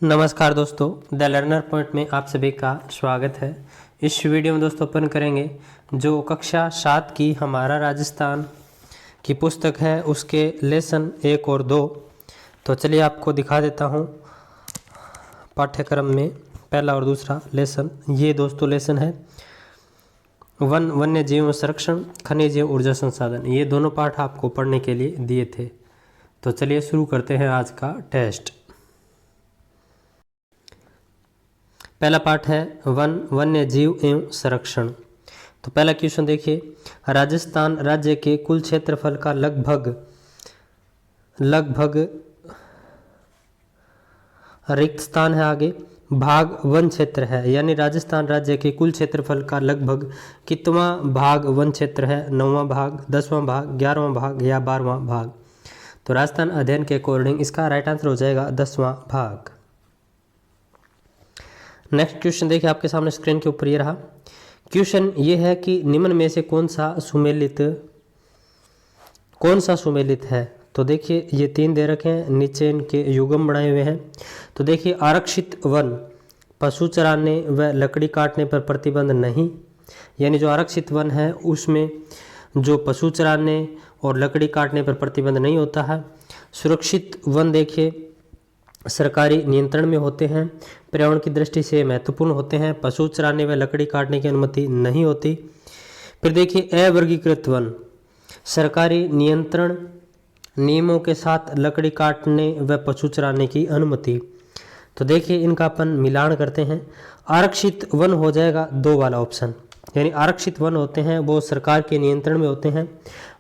नमस्कार दोस्तों, the learner point में आप सभी का स्वागत है। इस वीडियो में दोस्तों अपन करेंगे जो कक्षा 7 की हमारा राजस्थान की पुस्तक है उसके लेसन 1 और 2। तो चलिए आपको दिखा देता हूँ पाठ्यक्रम में पहला और दूसरा लेसन। ये दोस्तों लेसन है वन्य जीव संरक्षण, खनिज एवं ऊर्जा संसाधन। ये दोनों पाठ आपको पढ़ने के लिए दिए थे। तो चलिए शुरू करते हैं आज का टेस्ट। पहला पाठ है वन्य जीव एवं संरक्षण। तो पहला क्वेश्चन देखिए, राजस्थान राज्य के कुल क्षेत्रफल का लगभग रिक्त स्थान है आगे भाग वन क्षेत्र है, यानी राजस्थान राज्य के कुल क्षेत्रफल का लगभग कितवां भाग वन क्षेत्र है? 9वां भाग, 10वां भाग, 11वां भाग या 12वां भाग? तो राजस्थान अध्ययन के अकॉर्डिंग इसका राइट आंसर हो जाएगा 10वां भाग। नेक्स्ट क्वेश्चन देखिए आपके सामने स्क्रीन के ऊपर ये रहा। क्वेश्चन ये है कि निम्न में से कौन सा सुमेलित है? तो देखिए ये 3 दे रखे हैं, नीचे इनके युग्म बनाए हुए हैं। तो देखिए आरक्षित वन, पशु चराने व लकड़ी काटने पर प्रतिबंध नहीं, यानी जो आरक्षित वन है उसमें जो पशु चराने और लकड़ी काटने पर प्रतिबंध नहीं होता है। सुरक्षित वन देखिए सरकारी नियंत्रण में होते हैं, पर्यावरण की दृष्टि से महत्वपूर्ण होते हैं, पशु चराने व लकड़ी काटने की अनुमति नहीं होती। फिर देखिए अवर्गीकृत वन, सरकारी नियंत्रण नियमों के साथ लकड़ी काटने व पशु चराने की अनुमति। तो देखिए इनका अपन मिलान करते हैं। आरक्षित वन हो जाएगा 2 वाला ऑप्शन, यानी आरक्षित वन होते हैं वो सरकार के नियंत्रण में होते हैं,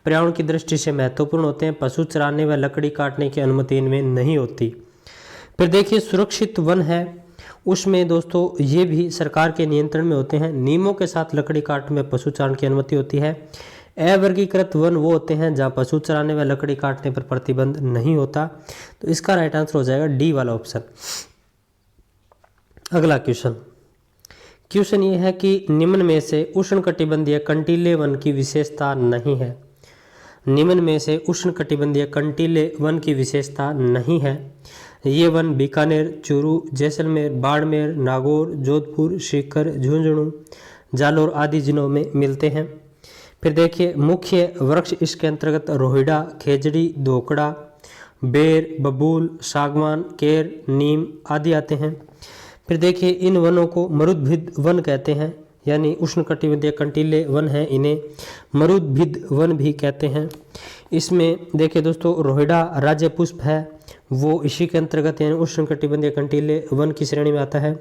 पर्यावरण की दृष्टि से महत्वपूर्ण होते हैं, पशु चराने व लकड़ी काटने की अनुमति इनमें नहीं होती। फिर देखिए सुरक्षित वन है उसमें दोस्तों ये भी सरकार के नियंत्रण में होते हैं, नियमों के साथ लकड़ी काटने में पशु चराने की अनुमति होती है। अवर्गीकृत वन वो होते हैं जहाँ पशु चराने व लकड़ी काटने पर प्रतिबंध नहीं होता। तो इसका राइट आंसर हो जाएगा डी वाला ऑप्शन। अगला क्वेश्चन ये है कि निम्न में से उष्णकटिबंधीय कंटीले वन की विशेषता नहीं है। निम्न में से उष्णकटिबंधीय कंटीले वन की विशेषता नहीं है। ये वन बीकानेर, चूरू, जैसलमेर, बाड़मेर, नागौर, जोधपुर, सीकर, झुंझुनू, जालोर आदि जिलों में मिलते हैं। फिर देखिए मुख्य वृक्ष इसके अंतर्गत रोहिड़ा, खेजड़ी, धोकड़ा, बेर, बबूल, सागवान, केर, नीम आदि आते हैं। फिर देखिए इन वनों को मरुद्भिद वन कहते हैं, यानी उष्णकटिबंधीय कंटीले वन हैं, इन्हें मरुद्भिद वन भी कहते हैं। इसमें देखिए दोस्तों रोहिड़ा राज्य पुष्प है वो इसी के अंतर्गत यानी उष्णकटिबंधीय कंटीले वन की श्रेणी में आता है।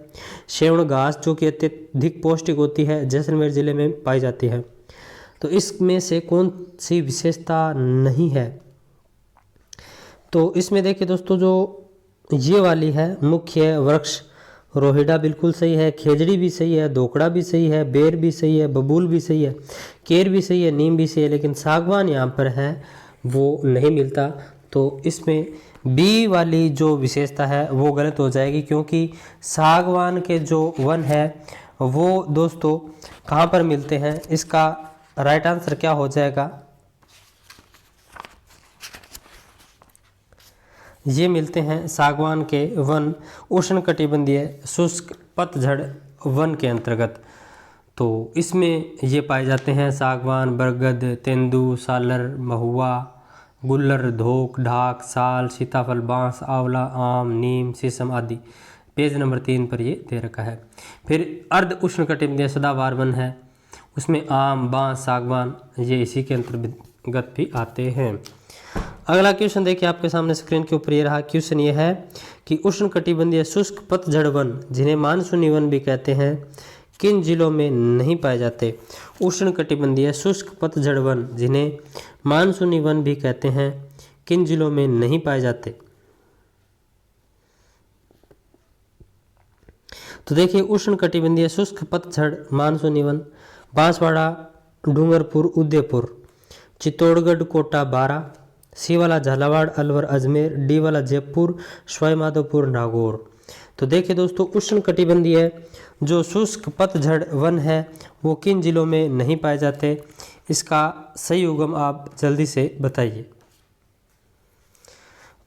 सेवण घास जो कि अत्यधिक पौष्टिक होती है जैसलमेर जिले में पाई जाती है। तो इसमें से कौन सी विशेषता नहीं है? तो इसमें देखिए दोस्तों जो ये वाली है मुख्य वृक्ष, रोहिड़ा बिल्कुल सही है, खेजड़ी भी सही है, धोकड़ा भी सही है, बेर भी सही है, बबूल भी सही है, केर भी सही है, नीम भी सही है, लेकिन सागवान यहाँ पर है वो नहीं मिलता। तो इसमें बी वाली जो विशेषता है वो गलत हो जाएगी, क्योंकि सागवान के जो वन है वो दोस्तों कहाँ पर मिलते हैं? इसका राइट आंसर क्या हो जाएगा? ये मिलते हैं सागवान के वन उष्णकटिबंधीय शुष्क पतझड़ वन के अंतर्गत। तो इसमें ये पाए जाते हैं सागवान, बरगद, तेंदू, सालर, महुआ, गुल्लर, धोक, ढाक, साल, सीताफल, बांस, आंवला, आम, नीम, शीशम आदि। पेज नंबर 3 पर ये दे रखा है। फिर अर्ध उष्णकटिबंधीय सदाबहार वन है, उसमें आम, बांस, सागवान ये इसी के अंतर्गत भी आते हैं। अगला क्वेश्चन देखिए आपके सामने स्क्रीन के ऊपर ये रहा। क्वेश्चन ये है कि उष्णकटिबंधीय शुष्क पतझड़ वन जिन्हें मानसूनी वन भी कहते हैं किन जिलों में नहीं पाए जाते? उष्णकटिबंधीय शुष्क पतझड़ वन जिन्हें मानसूनी वन भी कहते हैं किन जिलों में नहीं पाए जाते? तो देखिए उष्णकटिबंधीय शुष्क पतझड़ मानसूनी वन बांसवाड़ा, डूंगरपुर, उदयपुर, चित्तौड़गढ़, कोटा, बारा, सी वाला झालावाड़, अलवर, अजमेर, डी वाला जयपुर, सवाई माधोपुर, नागौर। तो देखिए दोस्तों उष्णकटिबंधीय जो शुष्क पतझड़ वन है वो किन जिलों में नहीं पाए जाते? इसका सही उगम आप जल्दी से बताइए।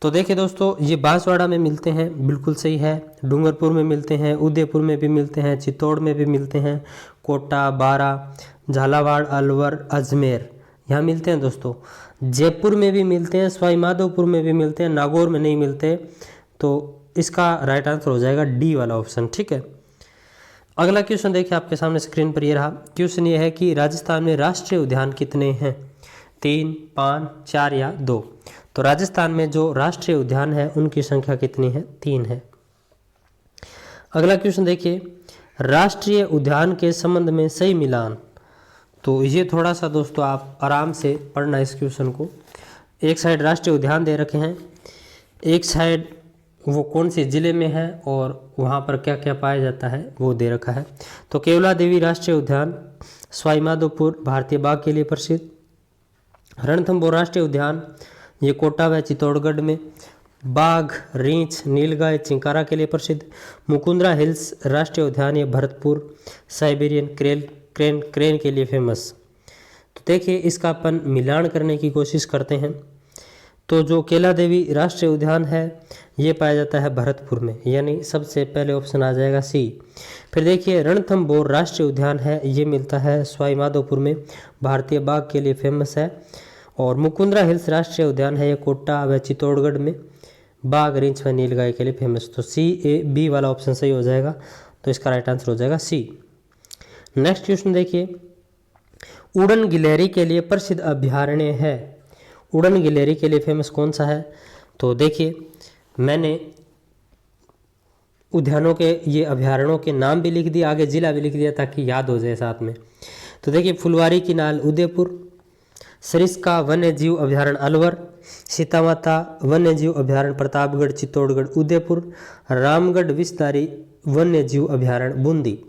तो देखिए दोस्तों, ये बांसवाड़ा में मिलते हैं, बिल्कुल सही है। डूंगरपुर में मिलते हैं, उदयपुर में भी मिलते हैं, चित्तौड़ में भी मिलते हैं, कोटा, बारा, झालावाड़, अलवर, अजमेर यहाँ मिलते हैं दोस्तों। जयपुर में भी मिलते हैं, सवाई माधोपुर में भी मिलते हैं, नागौर में नहीं मिलते। तो इसका राइट आंसर हो जाएगा डी वाला ऑप्शन। ठीक है, अगला क्वेश्चन देखिए आपके सामने स्क्रीन पर ये रहा। क्वेश्चन ये है कि राजस्थान में राष्ट्रीय उद्यान कितने हैं? 3, 5, 4 या 2। तो राजस्थान में जो राष्ट्रीय उद्यान है उनकी संख्या कितनी है? 3 है। अगला क्वेश्चन देखिए, राष्ट्रीय उद्यान के संबंध में सही मिलान। तो ये थोड़ा सा दोस्तों आप आराम से पढ़ना इस क्वेश्चन को। एक साइड राष्ट्रीय उद्यान दे रखे हैं, एक साइड वो कौन से ज़िले में है और वहाँ पर क्या क्या पाया जाता है वो दे रखा है। तो केवला देवी राष्ट्रीय उद्यान सवाई माधोपुर भारतीय बाघ के लिए प्रसिद्ध। रणथंभौर राष्ट्रीय उद्यान ये कोटा व चित्तौड़गढ़ में बाघ, रींछ, नीलगाय, चिंकारा के लिए प्रसिद्ध। मुकुंदरा हिल्स राष्ट्रीय उद्यान ये भरतपुर साइबेरियन क्रेन के लिए फेमस। तो देखिए इसका अपन मिलान करने की कोशिश करते हैं। तो जो केला देवी राष्ट्रीय उद्यान है ये पाया जाता है भरतपुर में, यानी सबसे पहले ऑप्शन आ जाएगा सी। फिर देखिए रणथंभौर राष्ट्रीय उद्यान है ये मिलता है सवाई माधोपुर में, भारतीय बाघ के लिए फेमस है। और मुकुंदरा हिल्स राष्ट्रीय उद्यान है ये कोटा व चित्तौड़गढ़ में बाघ, रींछ व नीलगाय के लिए फेमस। तो सी, ए, बी वाला ऑप्शन सही हो जाएगा। तो इसका राइट आंसर हो जाएगा सी। नेक्स्ट क्वेश्चन देखिए, उड़न गिलहरी के लिए प्रसिद्ध अभयारण्य है। उड़न गिलहरी के लिए फेमस कौन सा है? तो देखिए मैंने उद्यानों के ये अभयारण्यों के नाम भी लिख दिया, आगे जिला भी लिख दिया ताकि याद हो जाए साथ में। तो देखिए फुलवारी की नाल उदयपुर, सरिस्का वन्य जीव अभयारण्य अलवर, सीतामाता वन्य जीव अभयारण्य प्रतापगढ़ चित्तौड़गढ़ उदयपुर, रामगढ़ विस्तारी वन्य जीव अभयारण्य बूंदी।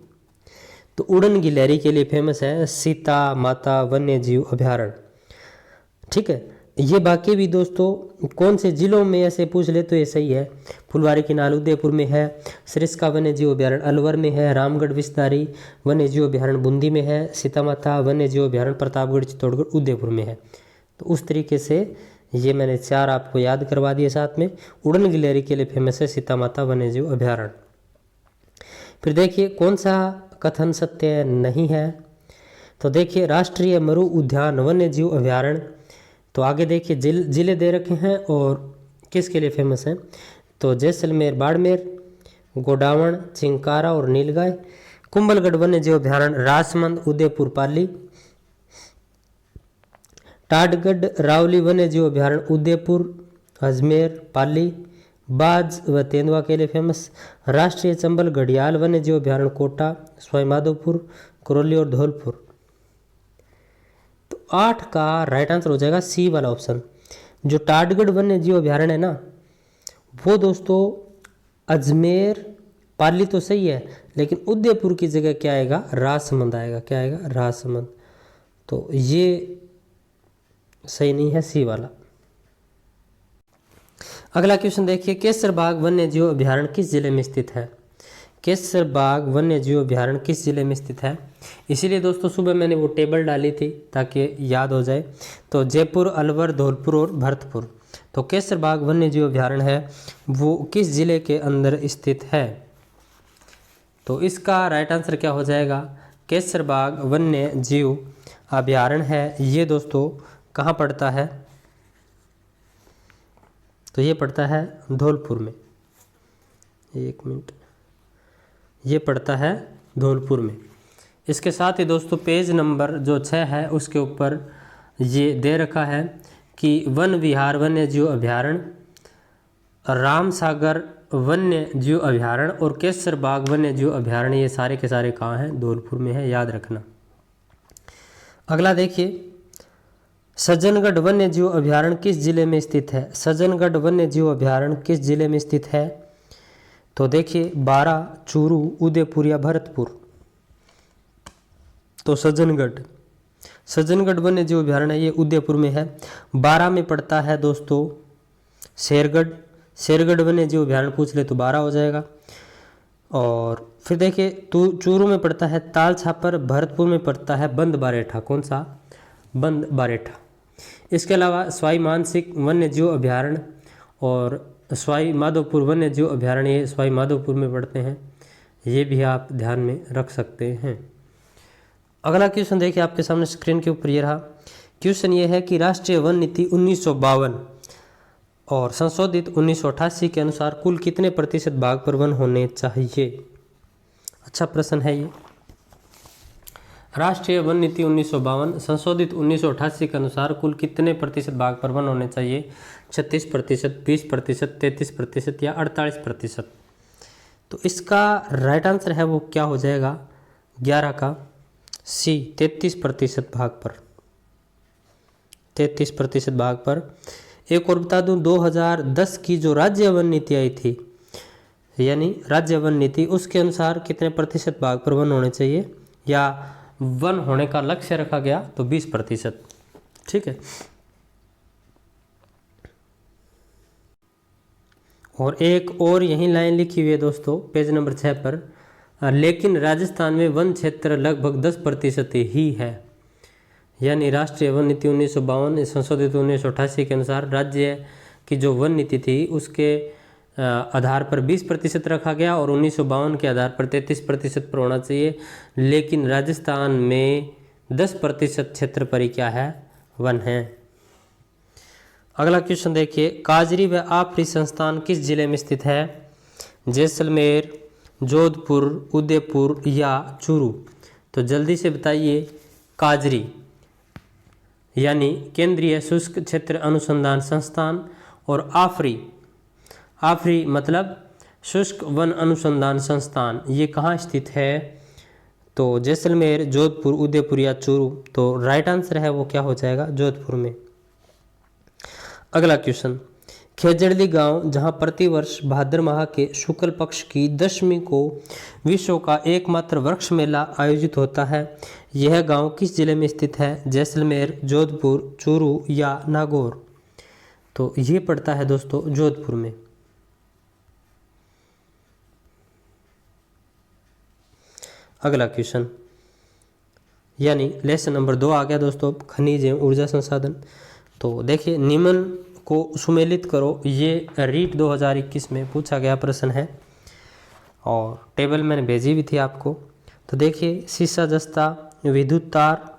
तो उड़न गिलहरी के लिए फेमस है सीता माता वन्य जीव अभयारण्य। ठीक है, ये बाकी भी दोस्तों कौन से जिलों में ऐसे पूछ ले तो ये सही है। फुलवारी की नाल उदयपुर में है, सरिस्का वन्य जीव अभयारण्य अलवर में है, रामगढ़ विस्तारी वन्य जीव अभयारण्य बूंदी में है, सीतामाता वन्य जीव अभयारण्य प्रतापगढ़ चित्तौड़गढ़ उदयपुर में है। तो उस तरीके से ये मैंने 4 आपको याद करवा दिए साथ में। उड़न गिलहरी के लिए फेमस है सीतामाता वन्य जीव अभयारण्य। फिर देखिए कौन सा कथन सत्य नहीं है। तो देखिए राष्ट्रीय मरु उद्यान वन्य जीव अभयारण्य, तो आगे देखिए जिले दे रखे हैं और किसके लिए फेमस है। तो जैसलमेर बाड़मेर, गोडावण, चिंकारा और नीलगाय। कुंभलगढ़ वन्य जीव अभयारण्य राजसमंद उदयपुर पाली। टाटगढ़ रावली वन्य जीव अभयारण्य उदयपुर अजमेर पाली। बाज व तेंदुआ के लिए फेमस। राष्ट्रीय चंबल घड़ियाल वन्य जीव अभयारण्य कोटा सवाई माधोपुर करौली और धौलपुर। तो 8 का राइट आंसर हो जाएगा सी वाला ऑप्शन। जो टाटगढ़ वन्य जीव अभयारण्य है ना वो दोस्तों अजमेर पाली तो सही है, लेकिन उदयपुर की जगह क्या आएगा? राजसमंद आएगा। क्या आएगा? राजसमंद। तो ये सही नहीं है, सी वाला। अगला क्वेश्चन देखिए, केसरबाग वन्य जीव अभयारण्य किस जिले में स्थित है? केसरबाग वन्य जीव अभयारण्य किस जिले में स्थित है? इसीलिए दोस्तों सुबह मैंने वो टेबल डाली थी ताकि याद हो जाए। तो जयपुर, अलवर, धौलपुर और भरतपुर। तो केसरबाग वन्य जीव अभयारण्य है वो किस जिले के अंदर स्थित है? तो इसका राइट आंसर क्या हो जाएगा? केसरबाग वन्य जीव अभयारण्य है ये दोस्तों कहाँ पड़ता है? तो ये पड़ता है धौलपुर में। 1 मिनट, ये पड़ता है धौलपुर में। इसके साथ ही दोस्तों पेज नंबर जो 6 है उसके ऊपर ये दे रखा है कि वन विहार वन्य जीव अभयारण्य, रामसागर वन्य जीव अभयारण्य और केसरबाग वन्य जीव अभयारण्य ये सारे के सारे कहाँ हैं? धौलपुर में है, याद रखना। अगला देखिए, सज्जनगढ़ वन्य जीव अभयारण्य किस जिले में स्थित है? सज्जनगढ़ वन्य जीव अभयारण्य किस जिले में स्थित है? तो देखिए बारा, चूरू, उदयपुर या भरतपुर। तो सज्जनगढ़ वन्य जीव अभयारण्य ये उदयपुर में है। बारा में पड़ता है दोस्तों शेरगढ़ वन्य जीव अभयारण्य पूछ ले तो 12 हो जाएगा। और फिर देखिए चूरू में पड़ता है ताल छापर, भरतपुर में पड़ता है बंद बारेठा। कौन सा? बंद बारेठा। इसके अलावा सवाई मानसिंह वन्य जीव अभयारण्य और सवाई माधोपुर वन्य जीव अभयारण्य ये सवाई माधोपुर में पड़ते हैं, ये भी आप ध्यान में रख सकते हैं। अगला क्वेश्चन देखिए आपके सामने स्क्रीन के ऊपर ये रहा। क्वेश्चन ये है कि राष्ट्रीय वन नीति 1952 और संशोधित 1988 के अनुसार कुल कितने प्रतिशत भाग पर वन होने चाहिए। अच्छा प्रश्न है ये। राष्ट्रीय वन नीति 1952 संशोधित 1988 के अनुसार कुल कितने प्रतिशत भाग पर वन होने चाहिए। 36%, 20%, 33% या 48%। तो इसका राइट आंसर है वो क्या हो जाएगा, 11 का सी, 33% भाग पर, 33% भाग पर। एक और बता दूं, 2010 की जो राज्य वन नीति आई थी, यानी राज्य वन नीति, उसके अनुसार कितने प्रतिशत भाग पर वन होने चाहिए या वन होने का लक्ष्य रखा गया, तो 20%। ठीक है। और एक और यही लाइन लिखी हुई है दोस्तों पेज नंबर 6 पर, लेकिन राजस्थान में वन क्षेत्र लगभग 10% ही है। यानी राष्ट्रीय वन नीति 1952 संशोधित 1988 के अनुसार राज्य की जो वन नीति थी उसके आधार पर 20% रखा गया और 1952 के आधार पर 33% पर होना चाहिए, लेकिन राजस्थान में 10% क्षेत्र पर ही क्या है, वन है। अगला क्वेश्चन देखिए, काजरी व आपरी संस्थान किस जिले में स्थित है। जैसलमेर, जोधपुर, उदयपुर या चूरू। तो जल्दी से बताइए। काजरी यानी केंद्रीय शुष्क क्षेत्र अनुसंधान संस्थान, और आफरी, आफरी मतलब शुष्क वन अनुसंधान संस्थान, ये कहाँ स्थित है। तो जैसलमेर, जोधपुर, उदयपुर या चूरू। तो राइट आंसर है वो क्या हो जाएगा, जोधपुर में। अगला क्वेश्चन, खेजड़ली गांव जहां प्रतिवर्ष भाद्र माह के शुक्ल पक्ष की दशमी को विश्व का एकमात्र वृक्ष मेला आयोजित होता है, यह गांव किस जिले में स्थित है। जैसलमेर, जोधपुर, चूरू या नागौर। तो ये पड़ता है दोस्तों जोधपुर में। अगला क्वेश्चन यानी लेसन नंबर 2 आ गया दोस्तों, खनिज एवं ऊर्जा संसाधन। तो देखिए, निम्न को सुमेलित करो, ये रीट 2021 में पूछा गया प्रश्न है और टेबल मैंने भेजी भी थी आपको। तो देखिए, शीशा, जस्ता, विद्युत तार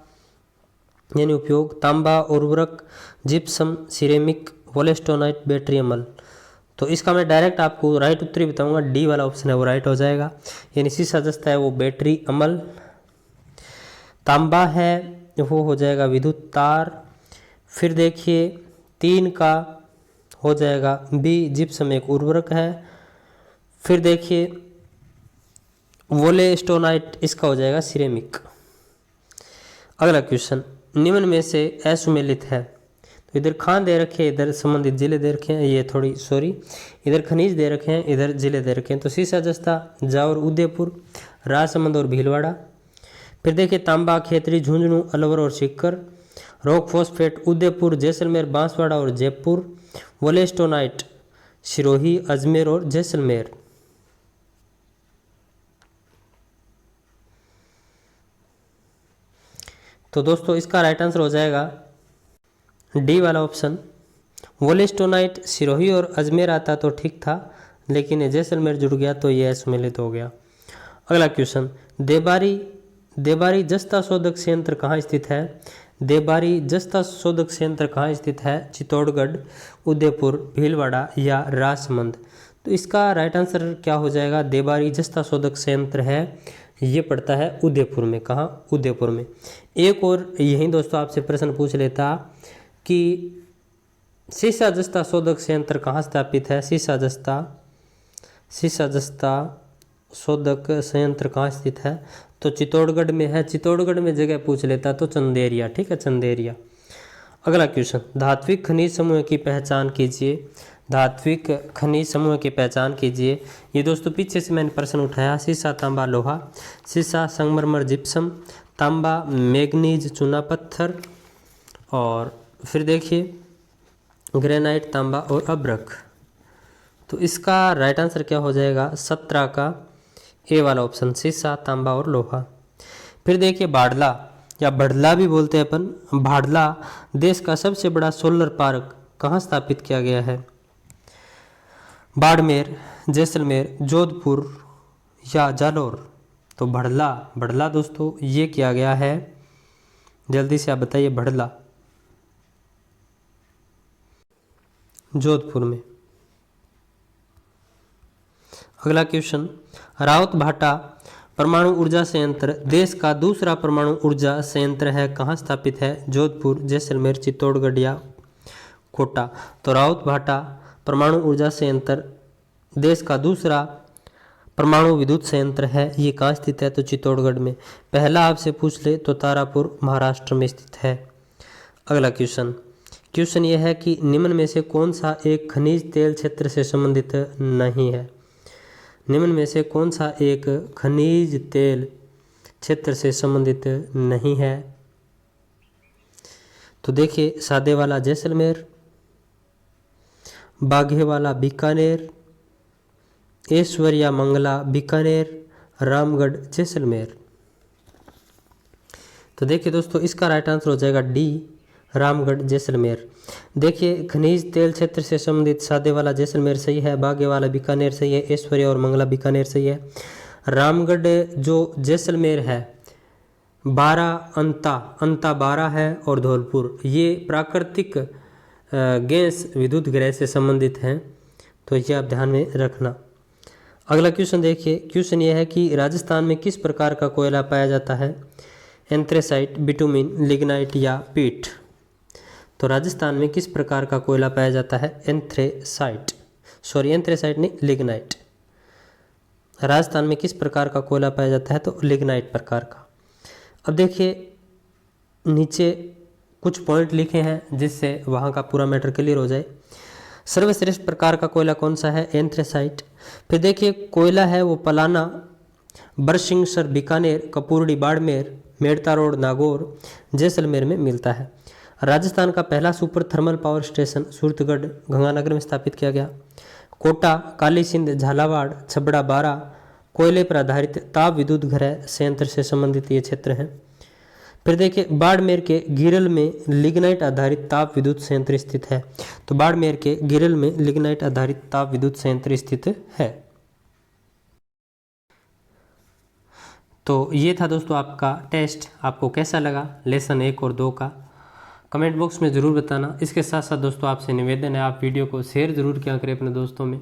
यानी उपयोग, तांबा, उर्वरक, जिप्सम, सिरेमिक, वोलेस्टोनाइट, बैटरी अमल। तो इसका मैं डायरेक्ट आपको राइट उत्तर ही बताऊंगा, डी वाला ऑप्शन है वो राइट हो जाएगा। यानी शीशा जस्ता है वो बैटरी अमल, तांबा है वो हो जाएगा विद्युत तार, फिर देखिए 3 का हो जाएगा बी, जिप्सम एक उर्वरक है, फिर देखिए वोलेस्टोनाइट इसका हो जाएगा सिरेमिक। अगला क्वेश्चन, निम्न में से असुमेलित है। तो इधर खान दे रखे हैं, इधर संबंधित जिले दे रखे हैं, ये थोड़ी सॉरी, इधर खनिज दे रखे हैं, इधर जिले दे रखे हैं। तो शीशा जस्ता जावर, उदयपुर, राजसमंद और भीलवाड़ा। फिर देखिए तांबा, खेतरी, झुंझुनू, अलवर और सीकर। रॉक फॉस्फेट, उदयपुर, जैसलमेर, बांसवाड़ा और जयपुर। वोलेस्टोनाइट, सिरोही, अजमेर और जैसलमेर। तो दोस्तों इसका राइट आंसर हो जाएगा डी वाला ऑप्शन। वोलेस्टोनाइट सिरोही और अजमेर आता तो ठीक था, लेकिन जैसलमेर जुड़ गया तो ये असुमेलित हो गया। अगला क्वेश्चन, देबारी जस्ता शोधक संयंत्र कहाँ स्थित है। देबारी जस्ता शोधक संयंत्र कहाँ स्थित है। चित्तौड़गढ़, उदयपुर, भीलवाड़ा या राजसमंद। तो इसका राइट आंसर क्या हो जाएगा, देबारी जस्ता शोधक संयंत्र है, ये पड़ता है उदयपुर में। कहाँ, उदयपुर में। एक और यही दोस्तों आपसे प्रश्न पूछ लेता कि शीशा जस्ता शोधक संयंत्र कहाँ स्थापित है। शीशा जस्ता शोधक संयंत्र कहाँ स्थित है। तो चित्तौड़गढ़ में है। चित्तौड़गढ़ में जगह पूछ लेता तो चंदेरिया, ठीक है, चंदेरिया। अगला क्वेश्चन, धात्विक खनिज समूह की पहचान कीजिए। धात्विक खनिज समूह की पहचान कीजिए। ये दोस्तों पीछे से मैंने प्रश्न उठाया, शीशा, तांबा, लोहा। शीशा संगमरमर, जिप्सम, तांबा मैग्नीज, चूना पत्थर, और फिर देखिए ग्रेनाइट, तांबा और अब्रक। तो इसका राइट आंसर क्या हो जाएगा, 17 का ए वाला ऑप्शन, शीशा, तांबा और लोहा। फिर देखिए बाड़ला या बढ़ला भी बोलते हैं अपन, भाड़ला देश का सबसे बड़ा सोलर पार्क कहाँ स्थापित किया गया है। बाड़मेर, जैसलमेर, जोधपुर या जालौर? तो भड़ला, भड़ला दोस्तों ये किया गया है। जल्दी से आप बताइए, भड़ला जोधपुर में। अगला क्वेश्चन, रावत भाटा परमाणु ऊर्जा संयंत्र देश का दूसरा परमाणु ऊर्जा संयंत्र है, कहाँ स्थापित है? जोधपुर, जैसलमेर, चित्तौड़गढ़ या कोटा? तो रावत भाटा परमाणु ऊर्जा संयंत्र देश का दूसरा परमाणु विद्युत संयंत्र है, ये कहाँ स्थित है? तो चित्तौड़गढ़ में। पहला आपसे पूछ ले तो तारापुर महाराष्ट्र में स्थित है। अगला क्वेश्चन ये है कि निम्न में से कौन सा एक खनिज तेल क्षेत्र से संबंधित नहीं है? निम्न में से कौन सा एक खनिज तेल क्षेत्र से संबंधित नहीं है? तो देखिए, सादेवाला जैसलमेर, बाघेवाला बीकानेर, ऐश्वर्या मंगला बीकानेर, रामगढ़ जैसलमेर। तो देखिए दोस्तों, इसका राइट आंसर हो जाएगा डी, रामगढ़ जैसलमेर। देखिए, खनिज तेल क्षेत्र से संबंधित सादेवाला जैसलमेर सही है, बाघेवाला बीकानेर सही है, ऐश्वर्या और मंगला बीकानेर सही है। रामगढ़ जो जैसलमेर है, 12 अंता 12 है और धौलपुर, ये प्राकृतिक गैस विद्युत गृह से संबंधित हैं, तो ये आप ध्यान में रखना। अगला क्वेश्चन देखिए, क्वेश्चन ये है कि राजस्थान में किस प्रकार का कोयला पाया जाता है? एंथ्रेसाइट, बिटुमिन, लिग्नाइट या पीट? तो राजस्थान में किस प्रकार का कोयला पाया जाता है? एंथ्रेसाइट नहीं, लिग्नाइट। राजस्थान में किस प्रकार का कोयला पाया जाता है? तो लिग्नाइट प्रकार का। अब देखिए, नीचे कुछ पॉइंट लिखे हैं जिससे वहाँ का पूरा मैटर क्लियर हो जाए। सर्वश्रेष्ठ प्रकार का कोयला कौन सा है? एंथ्रेसाइट। फिर देखिए, कोयला है वो पलाना, बरसिंगसर बीकानेर, कपूरडी बाड़मेर, मेड़ता रोड नागौर, जैसलमेर में मिलता है। राजस्थान का पहला super thermal power station Suratgarh Ganganagar में स्थापित किया गया। कोटा, काली सिंध, झालावाड़, छबड़ा, बारा कोयले पर आधारित ताप विद्युत गृह संयंत्र से संबंधित ये क्षेत्र हैं। फिर देखिए, बाड़मेर के गिरल में लिग्नाइट आधारित ताप विद्युत संयंत्र स्थित है। तो बाड़मेर के गिरल में लिग्नाइट आधारित ताप विद्युत संयंत्र स्थित है। तो ये था दोस्तों आपका टेस्ट। आपको कैसा लगा लेसन 1 और 2 का? कमेंट बॉक्स में ज़रूर बताना। इसके साथ साथ दोस्तों आपसे निवेदन है, आप वीडियो को शेयर ज़रूर किया करें अपने दोस्तों में,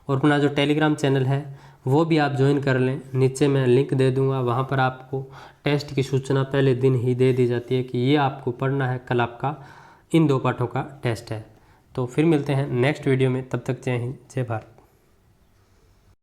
और अपना जो टेलीग्राम चैनल है वो भी आप ज्वाइन कर लें। नीचे मैं लिंक दे दूंगा, वहाँ पर आपको टेस्ट की सूचना पहले दिन ही दे दी जाती है कि ये आपको पढ़ना है, कल आपका इन 2 पाठों का टेस्ट है। तो फिर मिलते हैं नेक्स्ट वीडियो में, तब तक जय हिंद, जय भारत।